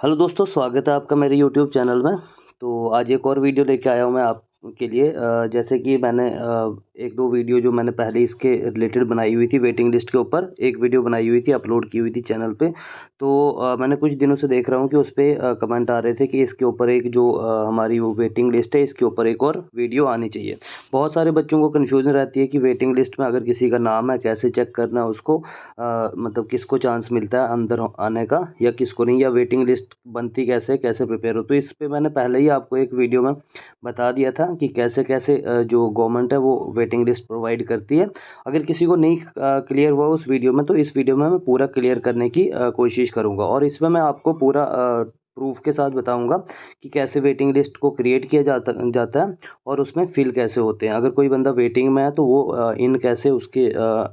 Hello दोस्तों, स्वागत है आपका मेरे यूट्यूब चैनल में। तो आज एक और वीडियो लेके आया हूँ मैं आपके लिए। जैसे कि मैंने एक दो वीडियो जो मैंने पहले इसके रिलेटेड बनाई हुई थी वेटिंग लिस्ट के ऊपर एक वीडियो बनाई हुई थी, अपलोड की हुई थी चैनल पे। तो मैंने कुछ दिनों से देख रहा हूँ कि उस पर कमेंट आ रहे थे कि इसके ऊपर एक जो हमारी वो वेटिंग लिस्ट है, इसके ऊपर एक और वीडियो आनी चाहिए। बहुत सारे बच्चों को कन्फ्यूज़न रहती है कि वेटिंग लिस्ट में अगर किसी का नाम है कैसे चेक करना है उसको, मतलब किसको चांस मिलता है अंदर आने का या किसको नहीं, या वेटिंग लिस्ट बनती कैसे, कैसे प्रिपेयर हो। तो इस पे मैंने पहले ही आपको एक वीडियो में बता दिया था कि कैसे कैसे जो गवर्नमेंट है वो वेटिंग लिस्ट प्रोवाइड करती है। अगर किसी को नहीं क्लियर हुआ उस वीडियो में, तो इस वीडियो में मैं पूरा क्लियर करने की कोशिश करूँगा, और इसमें मैं आपको पूरा प्रूफ के साथ बताऊंगा कि कैसे वेटिंग लिस्ट को क्रिएट किया जाता है और उसमें फिल कैसे होते हैं। अगर कोई बंदा वेटिंग में है तो वो इन कैसे, उसके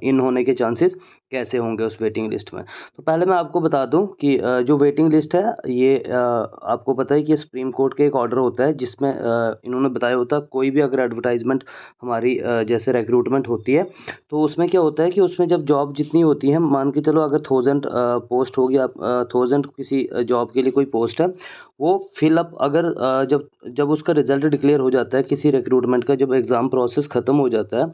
इन होने के चांसेस कैसे होंगे उस वेटिंग लिस्ट में। तो पहले मैं आपको बता दूं कि जो वेटिंग लिस्ट है ये आपको पता है कि सुप्रीम कोर्ट का एक ऑर्डर होता है जिसमें इन्होंने बताया होता है कोई भी अगर एडवर्टाइजमेंट हमारी जैसे रिक्रूटमेंट होती है, तो उसमें क्या होता है कि उसमें जब जॉब जितनी होती है, मान के चलो अगर 1000 पोस्ट होगी, आप 1000 किसी जॉब के लिए कोई पोस्ट है, वो फिलअप अगर जब जब उसका रिजल्ट डिक्लेयर हो जाता है किसी रिक्रूटमेंट का, जब एग्ज़ाम प्रोसेस ख़त्म हो जाता है,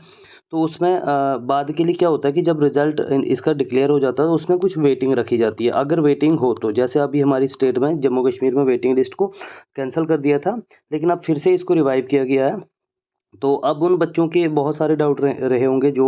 तो उसमें बाद के लिए क्या होता है कि जब रिज़ल्ट इसका डिक्लेयर हो जाता है तो उसमें कुछ वेटिंग रखी जाती है। अगर वेटिंग हो तो जैसे अभी हमारी स्टेट में जम्मू कश्मीर में वेटिंग लिस्ट को कैंसिल कर दिया था, लेकिन अब फिर से इसको रिवाइव किया गया है। तो अब उन बच्चों के बहुत सारे डाउट रहे होंगे जो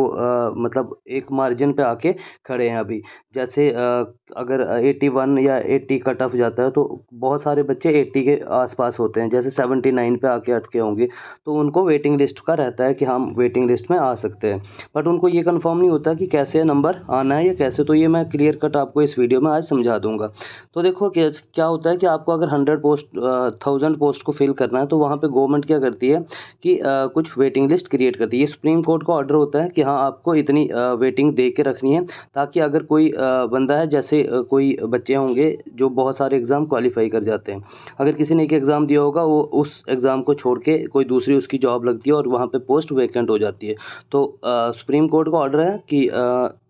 मतलब एक मार्जिन पे आके खड़े हैं अभी। जैसे अगर 81 या 80 कट ऑफ जाता है तो बहुत सारे बच्चे 80 के आसपास होते हैं, जैसे 79 पे आके अटके होंगे। तो उनको वेटिंग लिस्ट का रहता है कि हम वेटिंग लिस्ट में आ सकते हैं, बट उनको ये कंफर्म नहीं होता कि कैसे नंबर आना है या कैसे। तो ये मैं क्लियर कट आपको इस वीडियो में आज समझा दूंगा। तो देखो क्या होता है कि आपको अगर 100 पोस्ट 1000 पोस्ट को फिल करना है, तो वहाँ पे गवर्नमेंट क्या करती है कि कुछ वेटिंग लिस्ट क्रिएट करती है। ये सुप्रीम कोर्ट का ऑर्डर होता है कि हाँ, आपको इतनी वेटिंग दे के रखनी है, ताकि अगर कोई बंदा है, जैसे कोई बच्चे होंगे जो बहुत सारे एग्ज़ाम क्वालिफाई कर जाते हैं, अगर किसी ने एक एग्ज़ाम दिया होगा, वो उस एग्ज़ाम को छोड़ के कोई दूसरी उसकी जॉब लगती है और वहाँ पे पोस्ट वैकेंट हो जाती है। तो सुप्रीम कोर्ट का ऑर्डर है कि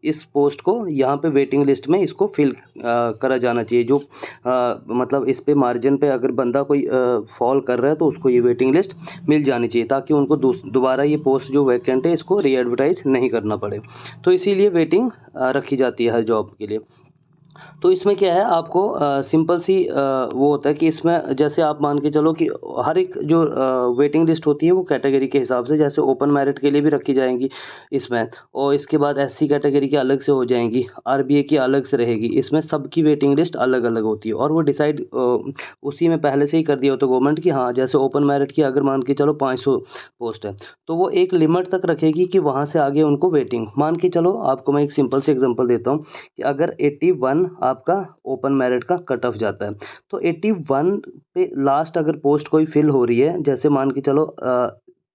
इस पोस्ट को यहाँ पे वेटिंग लिस्ट में इसको फिल करा जाना चाहिए। जो मतलब इस पे मार्जिन पे अगर बंदा कोई फॉल कर रहा है तो उसको ये वेटिंग लिस्ट मिल जानी चाहिए, ताकि उनको दोबारा ये पोस्ट जो वैकेंट है इसको री एडवर्टाइज नहीं करना पड़े। तो इसीलिए वेटिंग रखी जाती है हर जॉब के लिए। तो इसमें क्या है, आपको सिंपल सी वो होता है कि इसमें जैसे आप मान के चलो कि हर एक जो वेटिंग लिस्ट होती है वो कैटेगरी के हिसाब से, जैसे ओपन मेरिट के लिए भी रखी जाएंगी इसमें, और इसके बाद एससी कैटेगरी की अलग से हो जाएंगी, आरबीए की अलग से रहेगी। इसमें सबकी वेटिंग लिस्ट अलग अलग होती है, और वो डिसाइड उसी में पहले से ही कर दिया होता है गवर्नमेंट कि हाँ, जैसे ओपन मेरिट की अगर मान के चलो 500 पोस्ट है, तो वो एक लिमिट तक रखेगी कि वहाँ से आगे उनको वेटिंग मान के चलो। आपको मैं एक सिंपल से एग्जांपल देता हूँ कि अगर 81 आपका ओपन मेरिट का कट ऑफ जाता है, तो 81 पे लास्ट अगर पोस्ट कोई फिल हो रही है, जैसे मान के चलो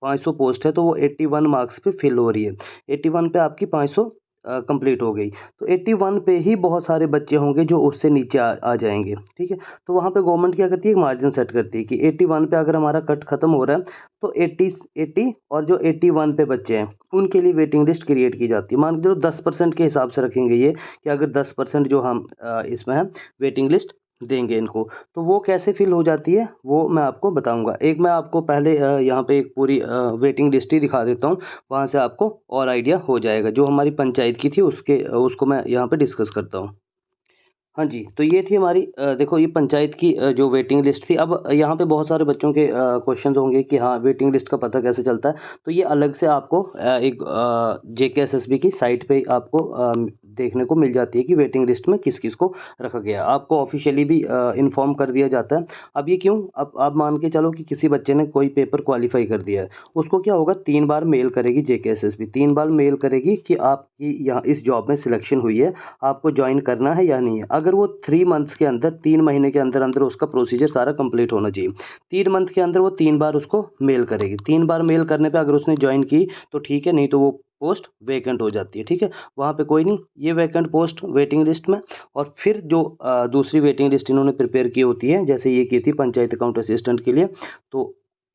500 पोस्ट है, तो वो 81 मार्क्स पे फिल हो रही है। 81 पे आपकी 500 कंप्लीट हो गई, तो 81 पे ही बहुत सारे बच्चे होंगे जो उससे नीचे आ जाएंगे। ठीक है, तो वहाँ पे गवर्नमेंट क्या करती है, एक मार्जिन सेट करती है कि 81 पे अगर हमारा कट खत्म हो रहा है, तो 80 और जो 81 पे बच्चे हैं उनके लिए वेटिंग लिस्ट क्रिएट की जाती है। मान के चलो 10% के हिसाब से रखेंगे ये, कि अगर 10% जो हम इसमें है वेटिंग लिस्ट देंगे इनको, तो वो कैसे फिल हो जाती है वो मैं आपको बताऊंगा। एक मैं आपको पहले यहाँ पे एक पूरी वेटिंग लिस्ट ही दिखा देता हूँ, वहाँ से आपको और आइडिया हो जाएगा। जो हमारी पंचायत की थी उसके उसको मैं यहाँ पे डिस्कस करता हूँ। हाँ जी, तो ये थी हमारी देखो ये पंचायत की जो वेटिंग लिस्ट थी। अब यहाँ पे बहुत सारे बच्चों के क्वेश्चन होंगे कि हाँ, वेटिंग लिस्ट का पता कैसे चलता है। तो ये अलग से आपको एक जेकेएसएसबी की साइट पे आपको देखने को मिल जाती है कि वेटिंग लिस्ट में किस किस को रखा गया है। आपको ऑफिशियली भी इन्फॉर्म कर दिया जाता है। अब ये क्यों, अब आप मान के चलो कि किसी बच्चे ने कोई पेपर क्वालिफाई कर दिया है, उसको क्या होगा, 3 बार मेल करेगी जेकेएसएसबी, 3 बार मेल करेगी कि आपकी यहाँ इस जॉब में सिलेक्शन हुई है, आपको ज्वाइन करना है या नहीं है। अगर वो 3 मंथ्स के अंदर, 3 महीने के अंदर अंदर उसका प्रोसीजर सारा कंप्लीट होना चाहिए। 3 मंथ के अंदर वो 3 बार उसको मेल करेगी। 3 बार मेल करने पे अगर उसने ज्वाइन की तो ठीक है, नहीं तो वो पोस्ट वैकेंट हो जाती है। ठीक है, वहाँ पे कोई नहीं, ये वैकेंट पोस्ट वेटिंग लिस्ट में। और फिर जो दूसरी वेटिंग लिस्ट इन्होंने प्रिपेयर की होती है, जैसे ये की थी पंचायत अकाउंट असिस्टेंट के लिए, तो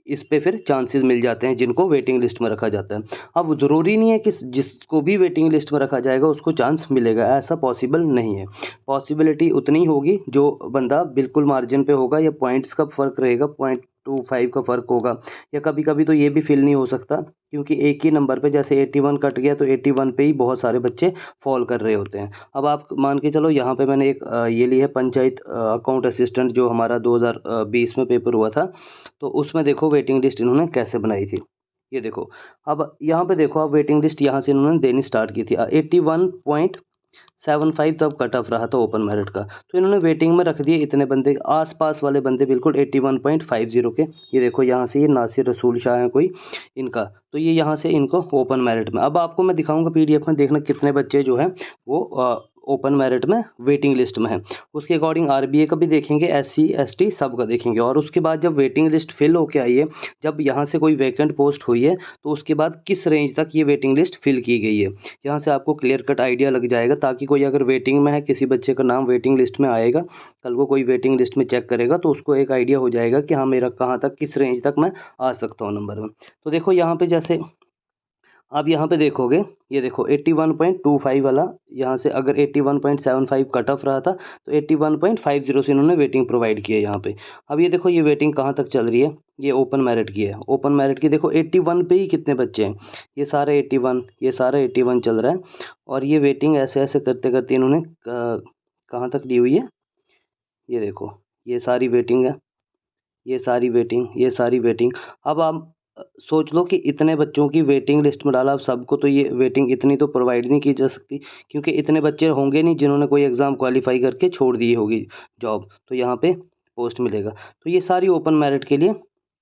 इस पे फिर चांसेस मिल जाते हैं जिनको वेटिंग लिस्ट में रखा जाता है। अब ज़रूरी नहीं है कि जिसको भी वेटिंग लिस्ट में रखा जाएगा उसको चांस मिलेगा, ऐसा पॉसिबल नहीं है। पॉसिबिलिटी उतनी होगी जो बंदा बिल्कुल मार्जिन पे होगा, या पॉइंट्स का फ़र्क रहेगा, 0.25 का फ़र्क होगा, या कभी कभी तो ये भी फिल नहीं हो सकता क्योंकि एक ही नंबर पे जैसे 81 कट गया तो 81 पे ही बहुत सारे बच्चे फॉल कर रहे होते हैं। अब आप मान के चलो यहाँ पे मैंने एक ये ली है पंचायत अकाउंट असिस्टेंट, जो हमारा 2020 में पेपर हुआ था, तो उसमें देखो वेटिंग लिस्ट इन्होंने कैसे बनाई थी। ये देखो, अब यहाँ पे देखो आप वेटिंग लिस्ट यहाँ से इन्होंने देनी स्टार्ट की थी। 81.75 तब कट ऑफ रहा था ओपन मेरिट का, तो इन्होंने वेटिंग में रख दिए इतने बंदे, आसपास वाले बंदे बिल्कुल 81.50 के। ये देखो यहाँ से ये नासिर रसूल शाह है कोई इनका, तो ये यहाँ से इनको ओपन मेरिट में। अब आपको मैं दिखाऊंगा पीडीएफ में, देखना कितने बच्चे जो हैं वो ओपन मेरिट में वेटिंग लिस्ट में है। उसके अकॉर्डिंग आरबीए का भी देखेंगे, एससी एसटी सब का देखेंगे, और उसके बाद जब वेटिंग लिस्ट फिल होके आई है, जब यहाँ से कोई वैकेंट पोस्ट हुई है, तो उसके बाद किस रेंज तक ये वेटिंग लिस्ट फिल की गई है, यहाँ से आपको क्लियर कट आइडिया लग जाएगा। ताकि कोई अगर वेटिंग में है, किसी बच्चे का नाम वेटिंग लिस्ट में आएगा, कल को कोई वेटिंग लिस्ट में चेक करेगा तो उसको एक आइडिया हो जाएगा कि हाँ मेरा कहाँ तक, किस रेंज तक मैं आ सकता हूँ नंबर में। तो देखो यहाँ पे जैसे आप यहाँ पे देखोगे, ये देखो 81.25 वाला, यहाँ से अगर 81.75 कट ऑफ रहा था तो 81.50 से इन्होंने वेटिंग प्रोवाइड की है यहाँ पे। अब ये देखो ये वेटिंग कहाँ तक चल रही है, ये ओपन मेरिट की है। ओपन मेरिट की देखो 81 पे ही कितने बच्चे हैं, ये सारे 81, ये सारा 81 चल रहा है। और ये वेटिंग ऐसे ऐसे करते करते इन्होंने कहाँ तक दी हुई है, ये देखो ये सारी वेटिंग है, ये सारी वेटिंग, ये सारी वेटिंग। अब आप सोच लो कि इतने बच्चों की वेटिंग लिस्ट में डाला, अब सबको तो ये वेटिंग इतनी तो प्रोवाइड नहीं की जा सकती, क्योंकि इतने बच्चे होंगे नहीं जिन्होंने कोई एग्ज़ाम क्वालिफाई करके छोड़ दी होगी जॉब, तो यहाँ पे पोस्ट मिलेगा। तो ये सारी ओपन मेरिट के लिए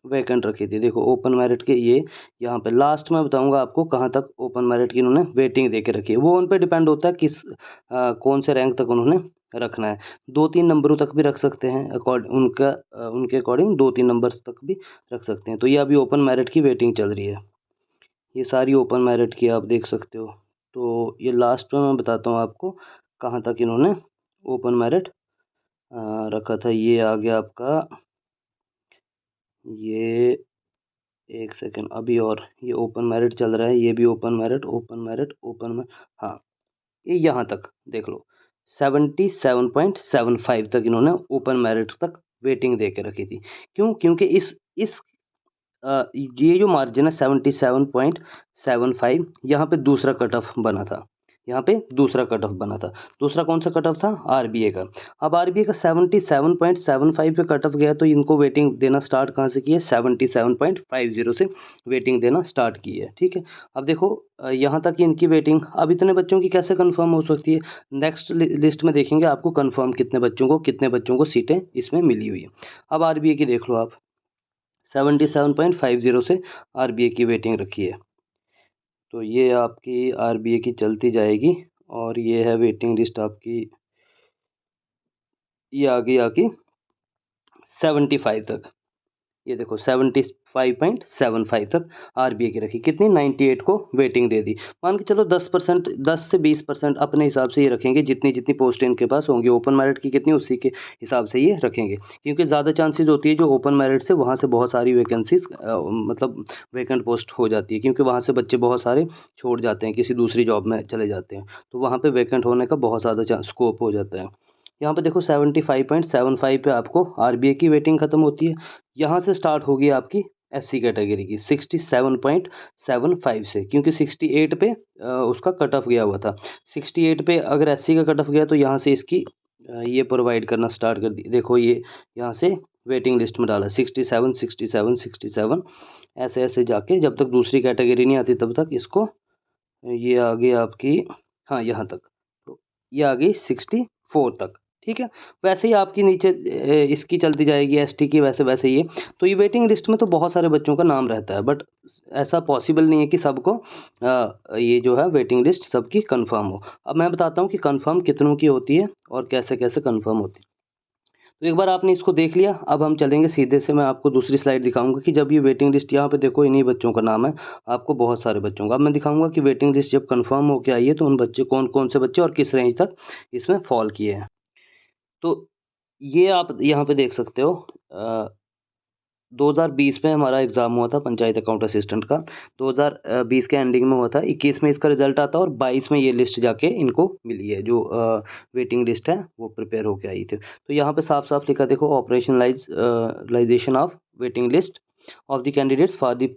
वैकेंट रखी थी। देखो ओपन मेरिट के ये यहाँ पे लास्ट में बताऊंगा आपको कहाँ तक ओपन मेरिट की इन्होंने वेटिंग दे के रखी है। वो उन पे डिपेंड होता है किस कौन से रैंक तक उन्होंने रखना है। 2-3 नंबरों तक भी रख सकते हैं, उनके अकॉर्डिंग 2-3 नंबर्स तक भी रख सकते हैं। तो ये अभी ओपन मेरिट की वेटिंग चल रही है, ये सारी ओपन मेरिट की आप देख सकते हो। तो ये लास्ट में मैं बताता हूँ आपको कहाँ तक इन्होंने ओपन मेरिट रखा था। ये आ गया आपका, ये एक सेकेंड अभी, और ये ओपन मेरिट चल रहा है, ये भी open merit, open merit, open में, हाँ ये यहाँ तक देख लो 77.75 तक इन्होंने ओपन मेरिट तक वेटिंग दे के रखी थी। क्यों? क्योंकि इस ये जो मार्जिन है 77.75, यहाँ पे दूसरा कट ऑफ बना था, यहाँ पे दूसरा कट ऑफ बना था। दूसरा कौन सा कट ऑफ था? आरबीए का। अब आरबीए का 77.75 पे कट ऑफ गया तो इनको वेटिंग देना स्टार्ट कहाँ से की है? 77.50 से वेटिंग देना स्टार्ट की है। ठीक है, अब देखो यहाँ तक इनकी वेटिंग। अब इतने बच्चों की कैसे कंफर्म हो सकती है? नेक्स्ट लिस्ट में देखेंगे आपको कंफर्म कितने बच्चों को सीटें इसमें मिली हुई है। अब आरबीए की देख लो आप, 77.50 से आरबीए की वेटिंग रखी है। तो ये आपकी आरबीए की चलती जाएगी, और ये है वेटिंग लिस्ट आपकी, ये आ गई आपकी 75 तक। ये देखो 75.75 तक आरबीए की रखी, कितनी? 98 को वेटिंग दे दी। मान के चलो 10%, 10 से 20% अपने हिसाब से ये रखेंगे, जितनी जितनी पोस्ट इनके पास होंगी। ओपन मेरिट की कितनी, उसी के हिसाब से ये रखेंगे, क्योंकि ज़्यादा चांसेस होती है जो ओपन मेरिट से वहाँ से बहुत सारी वैकेंसीज मतलब वैकेंट पोस्ट हो जाती है, क्योंकि वहाँ से बच्चे बहुत सारे छोड़ जाते हैं, किसी दूसरी जॉब में चले जाते हैं, तो वहाँ पर वैकेंट होने का बहुत ज़्यादा स्कोप हो जाता है। यहाँ पे देखो 75.75 पे आपको आरबीए की वेटिंग खत्म होती है। यहाँ से स्टार्ट होगी आपकी एससी कैटेगरी की 67.75 से, क्योंकि 68 पे उसका कट ऑफ गया हुआ था। 68 पे अगर एससी का कट ऑफ गया तो यहाँ से इसकी ये प्रोवाइड करना स्टार्ट कर दी। देखो ये यहाँ से वेटिंग लिस्ट में डाला 67, 67, 67, ऐसे ऐसे जाके जब तक दूसरी कैटेगरी नहीं आती तब तक इसको, ये आ गई आपकी, हाँ यहाँ तक, तो ये आ गई 64 तक। ठीक है, वैसे ही आपकी नीचे इसकी चलती जाएगी एसटी की, वैसे वैसे ये। तो ये वेटिंग लिस्ट में तो बहुत सारे बच्चों का नाम रहता है, बट ऐसा पॉसिबल नहीं है कि सबको ये जो है वेटिंग लिस्ट सबकी कंफर्म हो। अब मैं बताता हूँ कि कंफर्म कितनों की होती है और कैसे कैसे कंफर्म होती है। तो एक बार आपने इसको देख लिया, अब हम चलेंगे सीधे से, मैं आपको दूसरी स्लाइड दिखाऊंगा कि जब ये वेटिंग लिस्ट, यहाँ पे देखो इन्हीं बच्चों का नाम है, आपको बहुत सारे बच्चों का। अब मैं दिखाऊंगा कि वेटिंग लिस्ट जब कंफर्म होकर आई है तो उन बच्चे कौन कौन से बच्चे और किस रेंज तक इसमें फॉल किए हैं। तो ये आप यहाँ पे देख सकते हो 2020 में हमारा एग्ज़ाम हुआ था पंचायत अकाउंट असिस्टेंट का, 2020 के एंडिंग में हुआ था, 21 में इसका रिज़ल्ट आता है और 22 में ये लिस्ट जाके इनको मिली है, जो वेटिंग लिस्ट है वो प्रिपेयर होके आई थी। तो यहाँ पे साफ-साफ लिखा देखो, operationalisation of waiting list of the candidates for the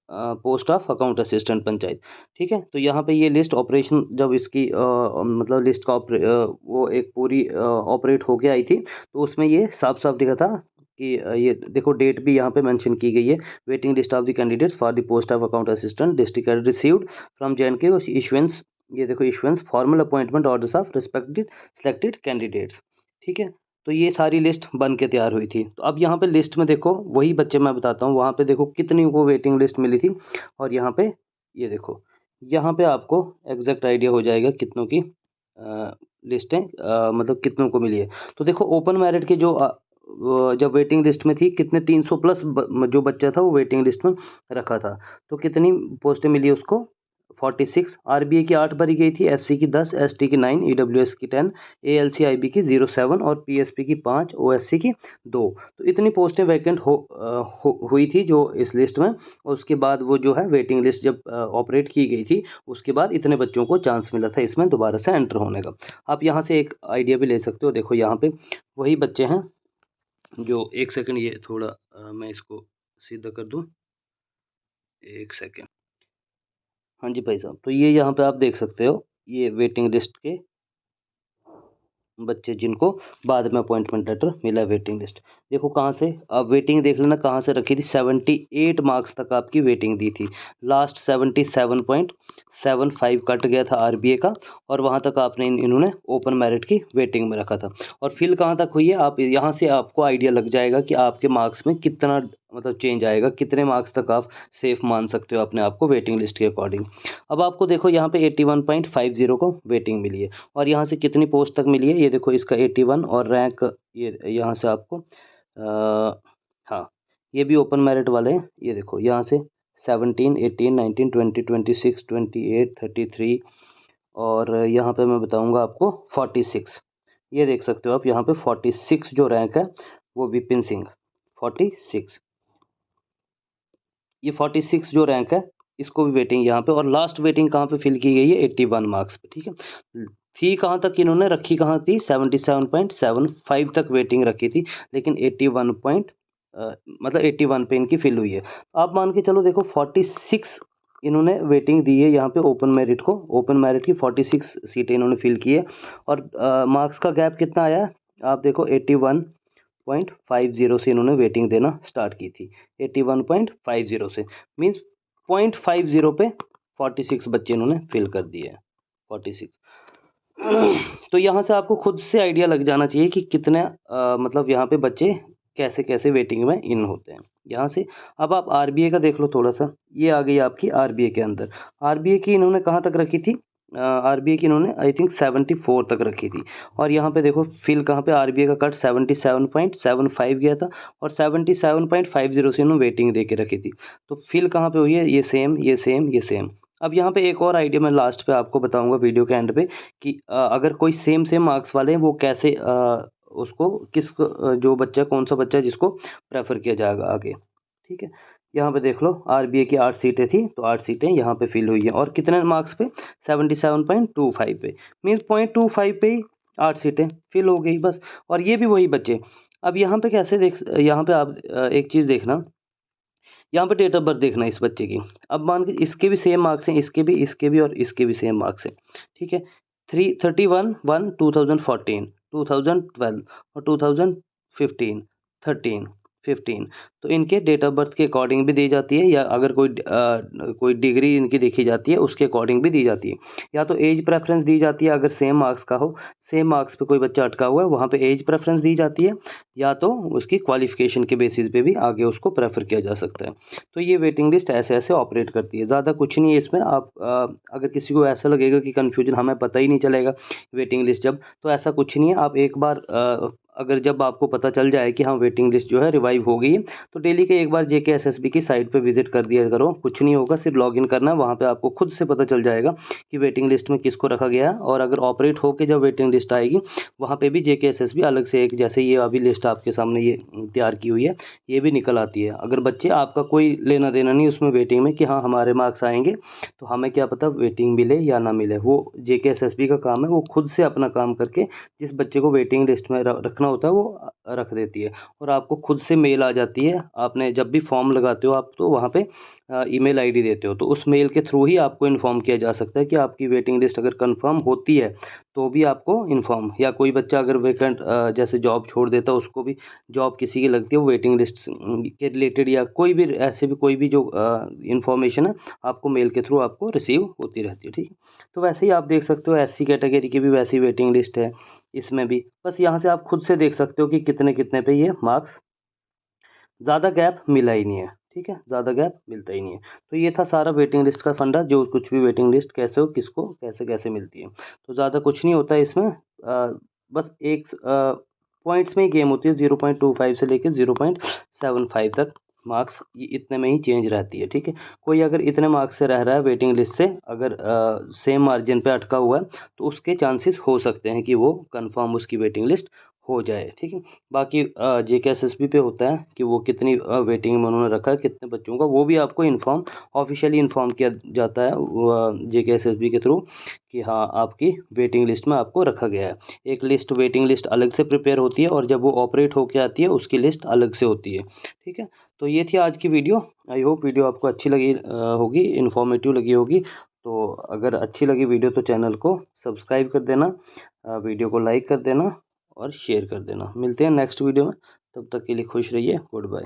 post of account assistant panchayat. ठीक है, तो यहाँ पे ये लिस्ट ऑपरेशन जब इसकी मतलब लिस्ट का वो एक पूरी ऑपरेट होके आई थी, तो उसमें ये साफ-साफ लिखा था कि ये देखो डेट भी यहाँ पे मेंशन की गई है। Waiting list of the candidates for the post of account assistant district had received from J&K issuance, ये देखो issuance formal appointment orders of respected selected candidates. ठीक है, तो ये सारी लिस्ट बन के तैयार हुई थी। तो अब यहाँ पे लिस्ट में देखो, वही बच्चे मैं बताता हूँ, वहाँ पे देखो कितनी को वेटिंग लिस्ट मिली थी, और यहाँ पे ये देखो, यहाँ पे आपको एग्जैक्ट आइडिया हो जाएगा कितनों की लिस्टें मतलब कितनों को मिली है। तो देखो ओपन मेरिट के जो जब वेटिंग लिस्ट में थी, कितने 300 प्लस जो बच्चा था वो वेटिंग लिस्ट में रखा था। तो कितनी पोस्टें मिली उसको, 46। आरबीए की 8 भरी गई थी, एससी की 10, एसटी की 9, ईडब्ल्यूएस की 10, एएलसीआईबी की 07 और पीएसपी की 5, ओएससी की 2। तो इतनी पोस्टें वैकेंट हुई थी जो इस लिस्ट में। और उसके बाद वो जो है वेटिंग लिस्ट जब ऑपरेट की गई थी, उसके बाद इतने बच्चों को चांस मिला था इसमें दोबारा से एंटर होने का। आप यहाँ से एक आइडिया भी ले सकते हो। देखो यहाँ पे वही बच्चे हैं जो, एक सेकंड ये थोड़ा मैं इसको सीधा कर दूं, एक सेकंड। हाँ जी भाई साहब, तो ये यहाँ पे आप देख सकते हो, ये वेटिंग लिस्ट के बच्चे जिनको बाद में अपॉइंटमेंट लेटर मिला है, वेटिंग लिस्ट। देखो कहाँ से, अब वेटिंग देख लेना कहाँ से रखी थी, 78 मार्क्स तक आपकी वेटिंग दी थी। लास्ट 77.75 कट गया था आरबीए का, और वहाँ तक आपने इन्होंने ओपन मेरिट की वेटिंग में रखा था। और फिल कहाँ तक हुई है, आप यहाँ से आपको आइडिया लग जाएगा कि आपके मार्क्स में कितना मतलब चेंज आएगा, कितने मार्क्स तक आप सेफ मान सकते हो अपने आप को वेटिंग लिस्ट के अकॉर्डिंग। अब आपको देखो यहाँ पे 81.50 को वेटिंग मिली है, और यहाँ से कितनी पोस्ट तक मिली है, ये देखो इसका 81 और रैंक ये यहाँ से आपको हाँ, ये भी ओपन मेरिट वाले हैं। ये देखो यहाँ से 17, 18, 19, 20, 26, 28, 33, और यहाँ पे मैं बताऊँगा आपको 46। ये देख सकते हो आप यहाँ पे 46 जो रैंक है वो विपिन सिंह 46, ये 46 जो रैंक है इसको भी वेटिंग यहाँ पे, और लास्ट वेटिंग कहाँ पे फिल की गई है, 81 मार्क्स पे। ठीक है, थी कहाँ तक इन्होंने रखी, कहाँ थी 77.75 तक वेटिंग रखी थी, लेकिन 81 पॉइंट मतलब 81 पे इनकी फिल हुई है। आप मान के चलो देखो 46 इन्होंने वेटिंग दी है यहाँ पे ओपन मेरिट को, ओपन मेरिट की 46 सीटें इन्होंने फिल की है, और मार्क्स का गैप कितना आया है आप देखो, 81.50 से इन्होंने वेटिंग देना स्टार्ट की थी, 81.50 से, मीन्स 0.50 पे 46 बच्चे इन्होंने फिल कर दिए हैं, 46। तो यहाँ से आपको खुद से आइडिया लग जाना चाहिए कि कितने मतलब यहाँ पे बच्चे कैसे कैसे वेटिंग में इन होते हैं यहाँ से। अब आप आरबीए का देख लो थोड़ा सा, ये आ गई आपकी आरबीए के अंदर। आरबीए की इन्होंने कहाँ तक रखी थी, आरबीए की इन्होंने आई थिंक 74 तक रखी थी, और यहाँ पे देखो फिल कहाँ पे, आरबीए का कट 77.75 गया था, और 77.50 से इन्होंने वेटिंग दे के रखी थी। तो फिल कहाँ पे हुई है, ये सेम, ये सेम, ये सेम। अब यहाँ पे एक और आइडिया मैं लास्ट पे आपको बताऊंगा वीडियो के एंड पे, कि अगर कोई सेम सेम मार्क्स वाले हैं वो कैसे उसको जो बच्चा, कौन सा बच्चा जिसको प्रेफर किया जाएगा आगे। ठीक है, यहाँ पे देख लो आरबीए की 8 सीटें थी, तो 8 सीटें यहाँ पे फिल हुई हैं, और कितने मार्क्स पे, 77.25 पे, मीन्स 0.25 पे ही 8 सीटें फिल हो गई बस। और ये भी वही बच्चे। अब यहाँ पे कैसे देख, यहाँ पे आप एक चीज़ देखना, यहाँ पे डेट ऑफ बर्थ देखना इस बच्चे की। अब मान के इसके भी सेम मार्क्स हैं, इसके भी, इसके भी, और इसके भी सेम मार्क्स हैं। ठीक है, 31/1/2014, 2012 और 2015, 13, 15, तो इनके डेट ऑफ बर्थ के अकॉर्डिंग भी दी जाती है, या अगर कोई डिग्री इनकी देखी जाती है उसके अकॉर्डिंग भी दी जाती है। या तो एज प्रेफरेंस दी जाती है, अगर सेम मार्क्स का हो, सेम मार्क्स पे कोई बच्चा अटका हुआ है वहाँ पे एज प्रेफरेंस दी जाती है, या तो उसकी क्वालिफिकेशन के बेसिस पे भी आगे उसको प्रेफर किया जा सकता है। तो ये वेटिंग लिस्ट ऐसे ऐसे ऑपरेट करती है, ज़्यादा कुछ नहीं है इसमें। आप अगर किसी को ऐसा लगेगा कि कन्फ्यूजन हमें पता ही नहीं चलेगा वेटिंग लिस्ट जब, तो ऐसा कुछ नहीं है। आप एक बार अगर जब आपको पता चल जाए कि हाँ वेटिंग लिस्ट जो है रिवाइव हो गई है, तो डेली के एक बार JKSSB की साइट पे विजिट कर दिया करो। कुछ नहीं होगा, सिर्फ लॉगिन करना है, वहाँ पे आपको खुद से पता चल जाएगा कि वेटिंग लिस्ट में किसको रखा गया है। और अगर ऑपरेट होके जब वेटिंग लिस्ट आएगी, वहाँ पे भी JKSSB अलग से एक, जैसे ये अभी लिस्ट आपके सामने ये तैयार की हुई है, ये भी निकल आती है। अगर बच्चे आपका कोई लेना देना नहीं उसमें वेटिंग में कि हाँ हमारे मार्क्स आएंगे, तो हमें क्या पता वेटिंग मिले या ना मिले, वो JKSSB का काम है, वो खुद से अपना काम करके जिस बच्चे को वेटिंग लिस्ट में रखना होता है वो रख देती है। और आपको खुद से मेल आ जाती है, आपने जब भी फॉर्म लगाते हो आप, तो वहाँ पे ईमेल आईडी देते हो, तो उस मेल के थ्रू ही आपको इन्फॉर्म किया जा सकता है कि आपकी वेटिंग लिस्ट अगर कंफर्म होती है तो भी आपको इन्फॉर्म, या कोई बच्चा अगर वेकेंट जैसे जॉब छोड़ देता है, उसको भी जॉब किसी की लगती है, वो वेटिंग लिस्ट के रिलेटेड या कोई भी ऐसे भी कोई भी जो इन्फॉर्मेशन है आपको मेल के थ्रू आपको रिसीव होती रहती है। ठीक है, तो वैसे ही आप देख सकते हो SC कैटेगरी की भी वैसी वेटिंग लिस्ट है, इसमें भी बस यहाँ से आप खुद से देख सकते हो कि कितने कितने पे ये मार्क्स, ज़्यादा गैप मिला ही नहीं है। ठीक है, ज़्यादा गैप मिलता ही नहीं है। तो ये था सारा वेटिंग लिस्ट का फंडा, जो कुछ भी वेटिंग लिस्ट कैसे हो, किसको कैसे कैसे मिलती है। तो ज़्यादा कुछ नहीं होता है इसमें, बस एक पॉइंट्स में ही गेम होती है, 0.25 से लेकर 0.75 तक मार्क्स, ये इतने में ही चेंज रहती है। ठीक है, कोई अगर इतने मार्क्स से रह रहा है वेटिंग लिस्ट से, अगर सेम मार्जिन पे अटका हुआ है, तो उसके चांसेस हो सकते हैं कि वो कंफर्म उसकी वेटिंग लिस्ट हो जाए। ठीक है, बाकी JKSSB पे होता है कि वो कितनी वेटिंग में उन्होंने रखा है, कितने बच्चों का, वो भी आपको इन्फॉर्म ऑफिशियली इन्फॉर्म किया जाता है JKSSB के थ्रू कि हाँ आपकी वेटिंग लिस्ट में आपको रखा गया है। एक लिस्ट वेटिंग लिस्ट अलग से प्रिपेयर होती है, और जब वो ऑपरेट होके आती है उसकी लिस्ट अलग से होती है। ठीक है, तो ये थी आज की वीडियो। आई होप वीडियो आपको अच्छी लगी होगी, इन्फॉर्मेटिव लगी होगी। तो अगर अच्छी लगी वीडियो तो चैनल को सब्सक्राइब कर देना, वीडियो को लाइक कर देना और शेयर कर देना। मिलते हैं नेक्स्ट वीडियो में, तब तक के लिए खुश रहिए, गुड बाय।